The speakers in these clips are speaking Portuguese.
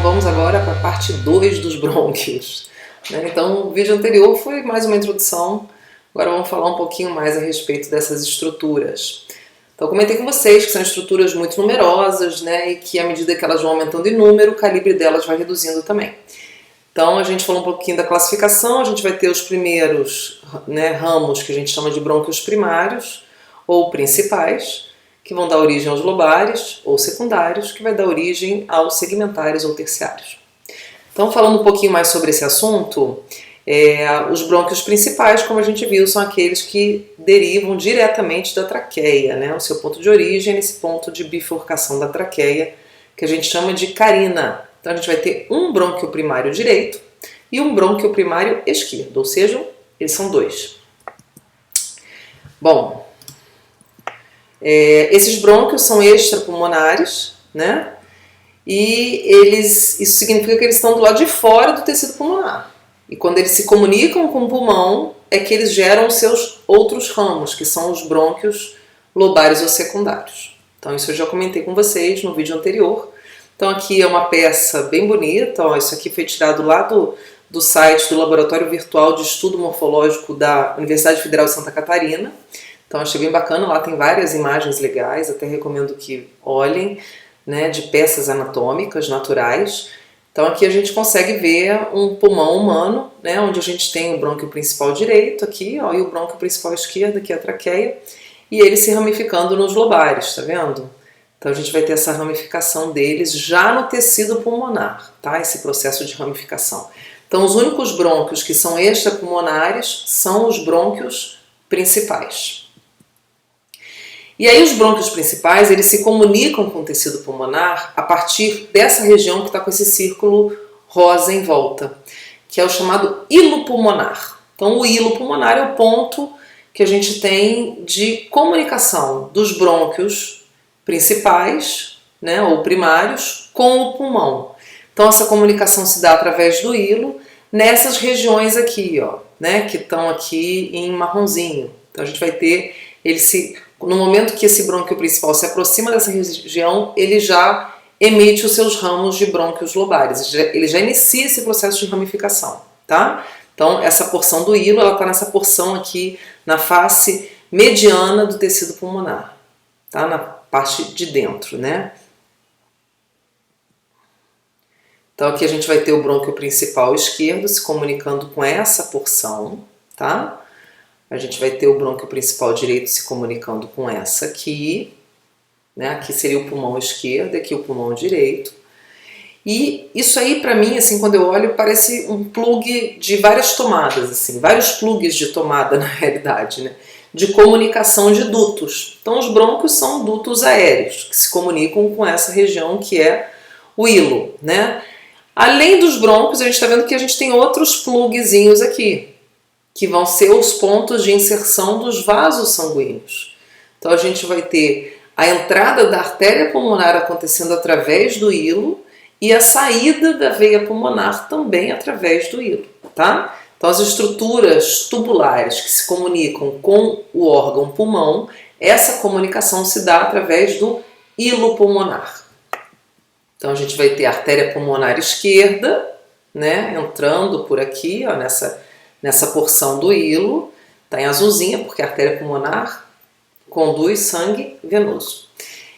vamos agora para a parte 2 dos brônquios. Então, o vídeo anterior foi mais uma introdução, agora vamos falar um pouquinho mais a respeito dessas estruturas. Então, eu comentei com vocês que são estruturas muito numerosas, e que à medida que elas vão aumentando em número, o calibre delas vai reduzindo também. Então, a gente falou um pouquinho da classificação, a gente vai ter os primeiros ramos que a gente chama de brônquios primários ou principais, que vão dar origem aos lobares ou secundários, que vai dar origem aos segmentares ou terciários. Então, falando um pouquinho mais sobre esse assunto, os brônquios principais, como a gente viu, são aqueles que derivam diretamente da traqueia, o seu ponto de origem é nesse ponto de bifurcação da traqueia, que a gente chama de carina. Então, a gente vai ter um brônquio primário direito e um brônquio primário esquerdo, ou seja, eles são dois. Bom, esses brônquios são extrapulmonares, e isso significa que eles estão do lado de fora do tecido pulmonar. E quando eles se comunicam com o pulmão, é que eles geram seus outros ramos, que são os brônquios lobares ou secundários. Então isso eu já comentei com vocês no vídeo anterior. Então aqui é uma peça bem bonita, isso aqui foi tirado lá do site do Laboratório Virtual de Estudo Morfológico da Universidade Federal de Santa Catarina. Então achei bem bacana, lá tem várias imagens legais, até recomendo que olhem, de peças anatômicas naturais. Então aqui a gente consegue ver um pulmão humano, onde a gente tem o brônquio principal direito aqui, e o brônquio principal esquerdo, aqui a traqueia, e eles se ramificando nos lobares, tá vendo? Então a gente vai ter essa ramificação deles já no tecido pulmonar, tá? Esse processo de ramificação. Então os únicos brônquios que são extrapulmonares são os brônquios principais. E aí os brônquios principais, eles se comunicam com o tecido pulmonar a partir dessa região que está com esse círculo rosa em volta, que é o chamado hilo pulmonar. Então o hilo pulmonar é o ponto que a gente tem de comunicação dos brônquios principais, ou primários, com o pulmão. Então essa comunicação se dá através do hilo nessas regiões aqui, que estão aqui em marronzinho. Então a gente vai ter no momento que esse brônquio principal se aproxima dessa região, ele já emite os seus ramos de brônquios lobares, ele já inicia esse processo de ramificação, tá? Então essa porção do hilo, ela está nessa porção aqui, na face mediana do tecido pulmonar, tá? Na parte de dentro, Então aqui a gente vai ter o brônquio principal esquerdo se comunicando com essa porção, tá? A gente vai ter o brônquio principal direito se comunicando com essa aqui, aqui seria o pulmão esquerdo, aqui o pulmão direito. E isso aí, para mim, assim, quando eu olho, parece um plug de várias tomadas, assim, vários plugs de tomada, na realidade, de comunicação de dutos. Então, os brônquios são dutos aéreos, que se comunicam com essa região que é o hilo, Além dos brônquios, a gente está vendo que a gente tem outros plugzinhos aqui, que vão ser os pontos de inserção dos vasos sanguíneos. Então a gente vai ter a entrada da artéria pulmonar acontecendo através do hilo e a saída da veia pulmonar também através do hilo, tá? Então as estruturas tubulares que se comunicam com o órgão pulmão, essa comunicação se dá através do hilo pulmonar. Então a gente vai ter a artéria pulmonar esquerda, entrando por aqui, nessa porção do hilo, está em azulzinha porque a artéria pulmonar conduz sangue venoso.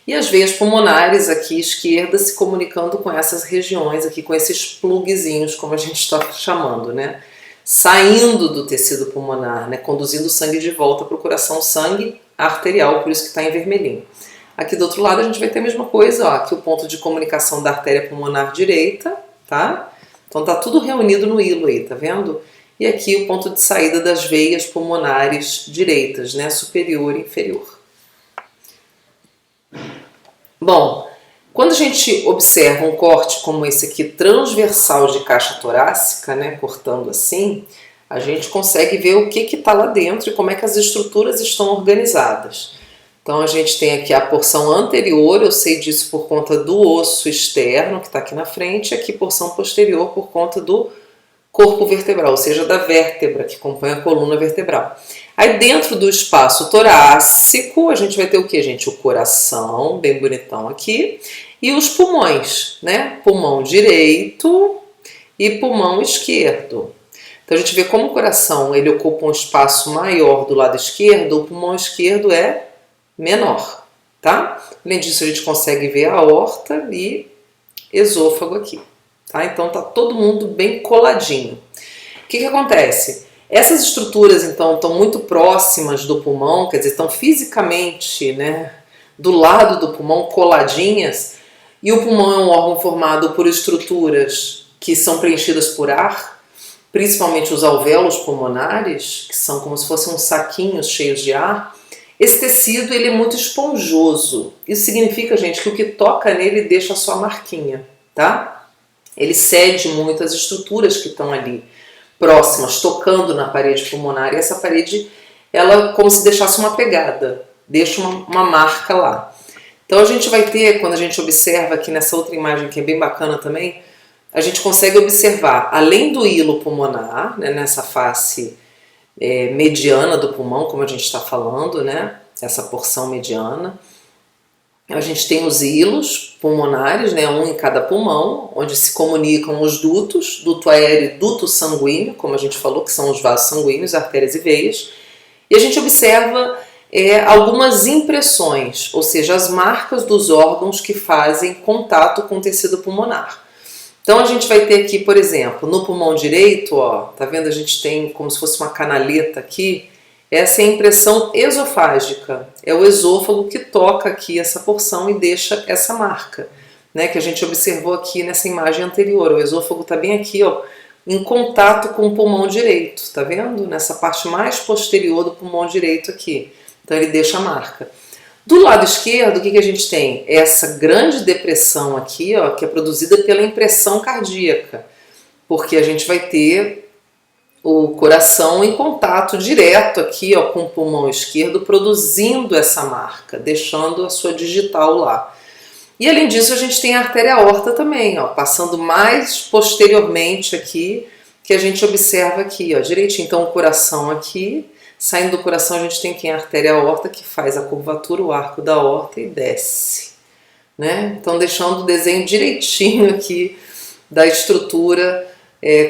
E as veias pulmonares aqui esquerda se comunicando com essas regiões aqui, com esses plugzinhos, como a gente está chamando, saindo do tecido pulmonar, conduzindo o sangue de volta para o coração, sangue arterial, por isso que está em vermelhinho. Aqui do outro lado a gente vai ter a mesma coisa, aqui o ponto de comunicação da artéria pulmonar direita, tá? Então tá tudo reunido no hilo aí, tá vendo? E aqui o ponto de saída das veias pulmonares direitas, superior e inferior. Bom, quando a gente observa um corte como esse aqui, transversal de caixa torácica, cortando assim, a gente consegue ver o que está lá dentro e como é que as estruturas estão organizadas. Então a gente tem aqui a porção anterior, eu sei disso por conta do osso externo, que está aqui na frente, e aqui porção posterior por conta do corpo vertebral, ou seja, da vértebra que compõe a coluna vertebral. Aí dentro do espaço torácico, a gente vai ter o que, gente? O coração, bem bonitão aqui, e os pulmões, né? Pulmão direito e pulmão esquerdo. Então a gente vê como o coração ele ocupa um espaço maior do lado esquerdo, o pulmão esquerdo é menor, tá? Além disso, a gente consegue ver a aorta e esôfago aqui, tá? Então tá todo mundo bem coladinho. O que acontece? Essas estruturas, então, estão muito próximas do pulmão, quer dizer, estão fisicamente, né, do lado do pulmão, coladinhas, e o pulmão é um órgão formado por estruturas que são preenchidas por ar, principalmente os alvéolos pulmonares, que são como se fossem uns saquinhos cheios de ar. Esse tecido ele é muito esponjoso. Isso significa, gente, que o que toca nele deixa a sua marquinha, tá? Ele cede muito às estruturas que estão ali próximas, tocando na parede pulmonar, e essa parede, ela como se deixasse uma pegada, deixa uma marca lá. Então a gente vai ter, quando a gente observa aqui nessa outra imagem que é bem bacana também, a gente consegue observar, além do hilo pulmonar, né, nessa face mediana do pulmão, como a gente está falando, né, essa porção mediana, a gente tem os hilos pulmonares, né, um em cada pulmão, onde se comunicam os dutos, duto aéreo e duto sanguíneo, como a gente falou, que são os vasos sanguíneos, artérias e veias. E a gente observa algumas impressões, ou seja, as marcas dos órgãos que fazem contato com o tecido pulmonar. Então a gente vai ter aqui, por exemplo, no pulmão direito, ó, tá vendo? A gente tem como se fosse uma canaleta aqui. Essa é a impressão esofágica, é o esôfago que toca aqui essa porção e deixa essa marca, né, que a gente observou aqui nessa imagem anterior. O esôfago está bem aqui, ó, em contato com o pulmão direito, tá vendo? Nessa parte mais posterior do pulmão direito aqui, então ele deixa a marca. Do lado esquerdo, o que a gente tem? Essa grande depressão aqui, ó, que é produzida pela impressão cardíaca, porque a gente vai ter o coração em contato direto aqui, ó, com o pulmão esquerdo, produzindo essa marca, deixando a sua digital lá. E além disso a gente tem a artéria aorta também, ó, passando mais posteriormente aqui, que a gente observa aqui, ó, direitinho. Então o coração aqui, saindo do coração a gente tem aqui a artéria aorta que faz a curvatura, o arco da aorta e desce, né? Então deixando o desenho direitinho aqui da estrutura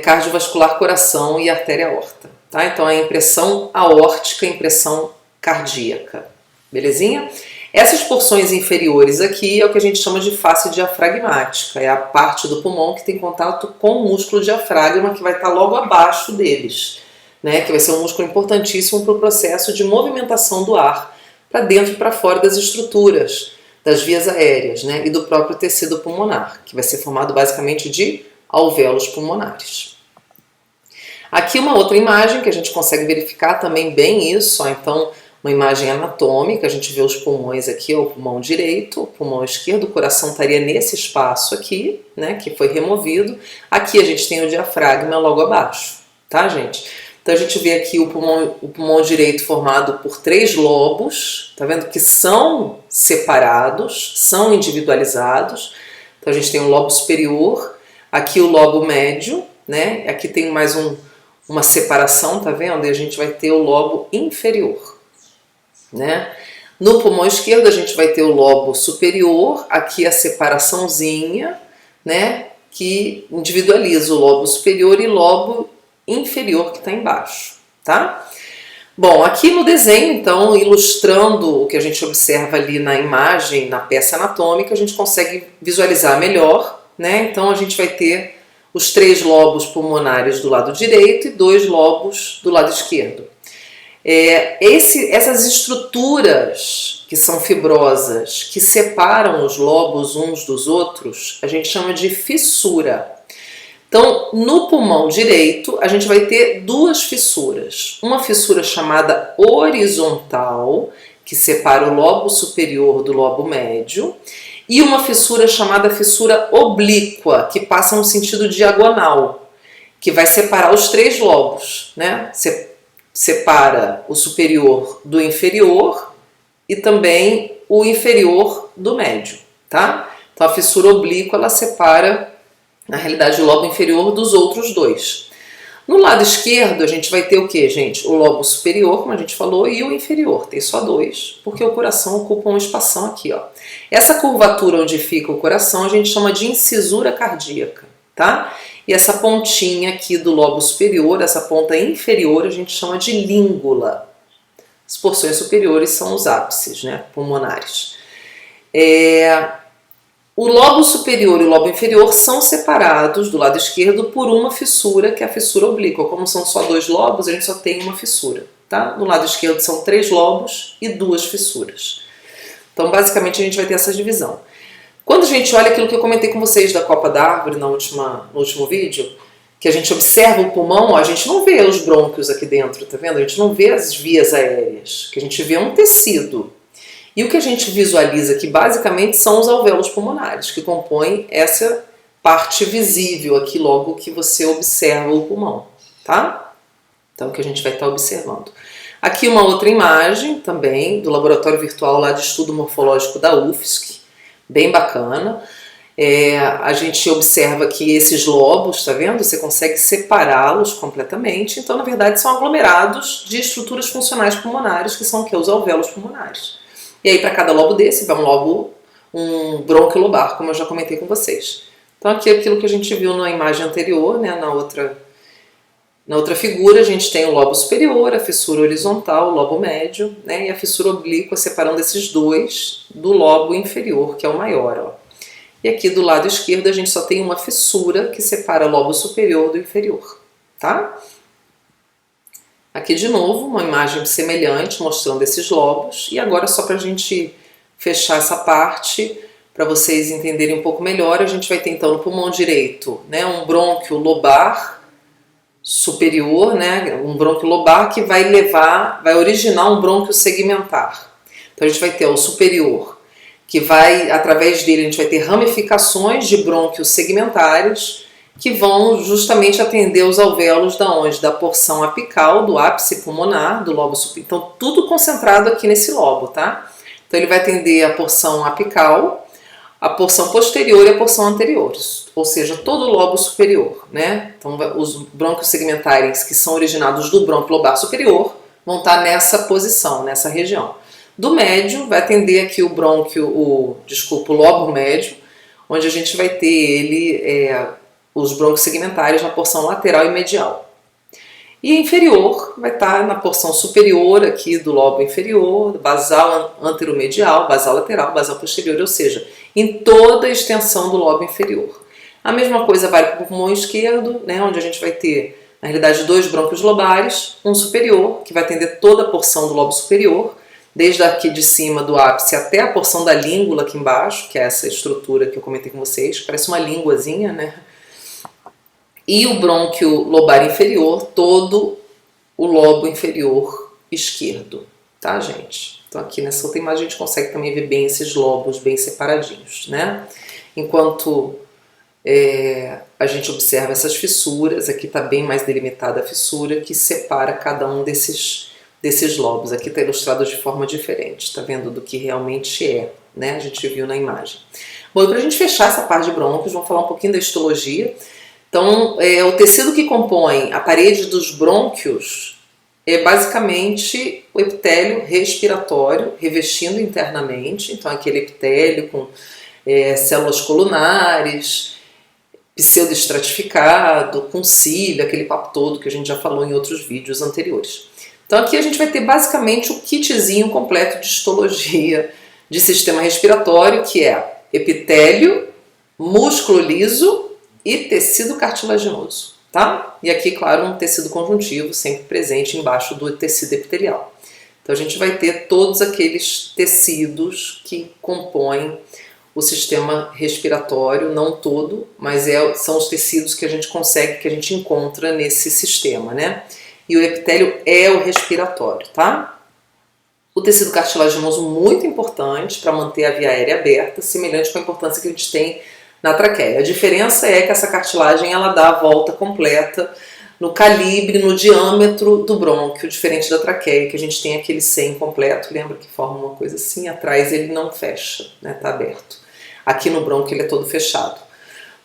cardiovascular, coração e artéria aorta, tá? Então a impressão aórtica, impressão cardíaca, belezinha? Essas porções inferiores aqui é o que a gente chama de face diafragmática, é a parte do pulmão que tem contato com o músculo diafragma, que vai estar logo abaixo deles, né? Que vai ser um músculo importantíssimo para o processo de movimentação do ar para dentro e para fora das estruturas, das vias aéreas, né? E do próprio tecido pulmonar, que vai ser formado basicamente de alvéolos pulmonares. Aqui uma outra imagem que a gente consegue verificar também bem isso, ó, então uma imagem anatômica, a gente vê os pulmões aqui, ó, o pulmão direito, o pulmão esquerdo, o coração estaria nesse espaço aqui, né, que foi removido. Aqui a gente tem o diafragma logo abaixo, tá, gente? Então a gente vê aqui o pulmão direito formado por 3 lobos, tá vendo? Que são separados, são individualizados. Então a gente tem o lobo superior, aqui o lobo médio, né? Aqui tem mais uma separação, tá vendo? E a gente vai ter o lobo inferior, né? No pulmão esquerdo a gente vai ter o lobo superior, aqui a separaçãozinha, né? Que individualiza o lobo superior e lobo inferior que está embaixo, tá? Bom, aqui no desenho, então, ilustrando o que a gente observa ali na imagem, na peça anatômica, a gente consegue visualizar melhor, né? Então a gente vai ter os 3 lobos pulmonares do lado direito e 2 lobos do lado esquerdo. Essas estruturas que são fibrosas, que separam os lobos uns dos outros, a gente chama de fissura. Então, no pulmão direito, a gente vai ter 2 fissuras. Uma fissura chamada horizontal, que separa o lobo superior do lobo médio, e uma fissura chamada fissura oblíqua, que passa no sentido diagonal, que vai separar os 3 lobos, né? Separa o superior do inferior e também o inferior do médio, tá? Então a fissura oblíqua ela separa, na realidade, o lobo inferior dos outros 2. No lado esquerdo, a gente vai ter o que, gente? O lobo superior, como a gente falou, e o inferior. Tem só dois, porque o coração ocupa um espação aqui, ó. Essa curvatura onde fica o coração, a gente chama de incisura cardíaca, tá? E essa pontinha aqui do lobo superior, essa ponta inferior, a gente chama de língula. As porções superiores são os ápices, né, pulmonares. O lobo superior e o lobo inferior são separados do lado esquerdo por uma fissura, que é a fissura oblíqua. Como são só dois lobos, a gente só tem uma fissura, tá? No lado esquerdo são 3 lobos e 2 fissuras. Então, basicamente, a gente vai ter essa divisão. Quando a gente olha aquilo que eu comentei com vocês da copa da árvore no último vídeo, que a gente observa o pulmão, ó, a gente não vê os brônquios aqui dentro, tá vendo? A gente não vê as vias aéreas, que a gente vê um tecido. E o que a gente visualiza aqui basicamente são os alvéolos pulmonares, que compõem essa parte visível aqui logo que você observa o pulmão, tá? Então, o que a gente vai estar observando. Aqui uma outra imagem também do laboratório virtual lá de estudo morfológico da UFSC, bem bacana. A gente observa que esses lobos, tá vendo? Você consegue separá-los completamente. Então, na verdade, são aglomerados de estruturas funcionais pulmonares, que são o quê? Os alvéolos pulmonares. E aí, para cada lobo desse, vai um brônquio lobar, como eu já comentei com vocês. Então, aqui é aquilo que a gente viu na imagem anterior, né? Na outra figura, a gente tem o lobo superior, a fissura horizontal, o lobo médio, né? E a fissura oblíqua separando esses dois do lobo inferior, que é o maior, ó. E aqui do lado esquerdo, a gente só tem uma fissura que separa o lobo superior do inferior, tá? Aqui de novo, uma imagem semelhante mostrando esses lobos. E agora, só para a gente fechar essa parte, para vocês entenderem um pouco melhor, a gente vai ter então no pulmão direito, né, um brônquio lobar superior, né, um brônquio lobar que vai originar um brônquio segmentar. Então a gente vai ter o superior, que vai, através dele, a gente vai ter ramificações de brônquios segmentares, que vão justamente atender os alvéolos da onde? Da porção apical, do ápice pulmonar, do lobo superior. Então, tudo concentrado aqui nesse lobo, tá? Então, ele vai atender a porção apical, a porção posterior e a porção anterior, ou seja, todo o lobo superior, né? Então, os brônquios segmentares que são originados do brônquio lobar superior vão estar nessa posição, nessa região. Do médio, vai atender aqui o lobo médio, onde a gente vai ter ele... os brônquios segmentares na porção lateral e medial. E inferior vai estar na porção superior aqui do lobo inferior, basal anteromedial, basal lateral, basal posterior, ou seja, em toda a extensão do lobo inferior. A mesma coisa vale para o pulmão esquerdo, né, onde a gente vai ter, na realidade, 2 brônquios lobares, um superior, que vai atender toda a porção do lobo superior, desde aqui de cima do ápice até a porção da língula aqui embaixo, que é essa estrutura que eu comentei com vocês, parece uma línguazinha, né? E o brônquio lobar inferior, todo o lobo inferior esquerdo, tá, gente? Então aqui nessa outra imagem a gente consegue também ver bem esses lobos bem separadinhos, né? Enquanto a gente observa essas fissuras, aqui está bem mais delimitada a fissura que separa cada um desses lobos. Aqui está ilustrado de forma diferente, tá vendo? Do que realmente é, né? A gente viu na imagem. Bom, para a gente fechar essa parte de brônquios, vamos falar um pouquinho da histologia. Então, o tecido que compõe a parede dos brônquios é basicamente o epitélio respiratório revestindo internamente. Então, aquele epitélio com células colunares, pseudoestratificado, com cílio, aquele papo todo que a gente já falou em outros vídeos anteriores. Então, aqui a gente vai ter basicamente o kitzinho completo de histologia de sistema respiratório, que é epitélio, músculo liso e tecido cartilaginoso, tá? E aqui, claro, um tecido conjuntivo sempre presente embaixo do tecido epitelial. Então a gente vai ter todos aqueles tecidos que compõem o sistema respiratório, não todo, mas são os tecidos que a gente consegue, que a gente encontra nesse sistema, né? E o epitélio é o respiratório, tá? O tecido cartilaginoso muito importante para manter a via aérea aberta, semelhante com a importância que a gente tem na traqueia. A diferença é que essa cartilagem ela dá a volta completa no calibre, no diâmetro do brônquio, diferente da traqueia, que a gente tem aquele C incompleto, lembra que forma uma coisa assim, atrás ele não fecha, né, tá aberto. Aqui no brônquio ele é todo fechado.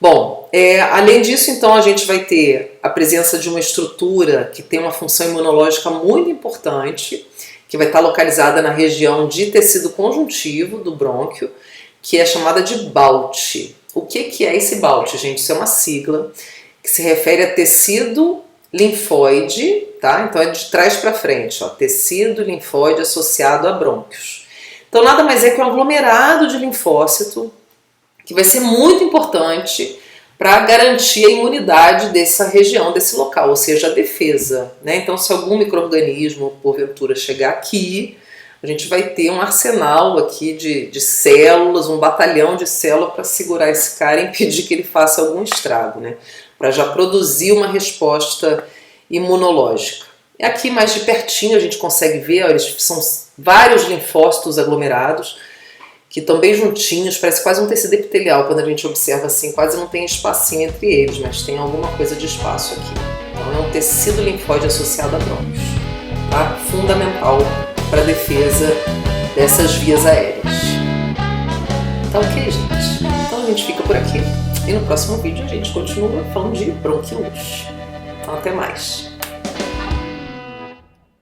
Bom, além disso, então, a gente vai ter a presença de uma estrutura que tem uma função imunológica muito importante, que vai estar localizada na região de tecido conjuntivo do brônquio, que é chamada de BALT. O que é esse BALT, gente? Isso é uma sigla que se refere a tecido linfóide, tá? Então é de trás para frente, ó, tecido linfóide associado a brônquios. Então nada mais é que um aglomerado de linfócito que vai ser muito importante para garantir a imunidade dessa região, desse local, ou seja, a defesa, né? Então se algum micro-organismo porventura chegar aqui, a gente vai ter um arsenal aqui de células, um batalhão de células para segurar esse cara e impedir que ele faça algum estrago, né? Para já produzir uma resposta imunológica. E aqui mais de pertinho a gente consegue ver, ó, eles são vários linfócitos aglomerados que estão bem juntinhos, parece quase um tecido epitelial quando a gente observa assim, quase não tem espacinho entre eles, mas tem alguma coisa de espaço aqui. Então é um tecido linfóide associado a brônquios, tá? Fundamental para a defesa dessas vias aéreas. Então ok, gente? Então a gente fica por aqui. E no próximo vídeo a gente continua falando de bronquíolos. Então até mais!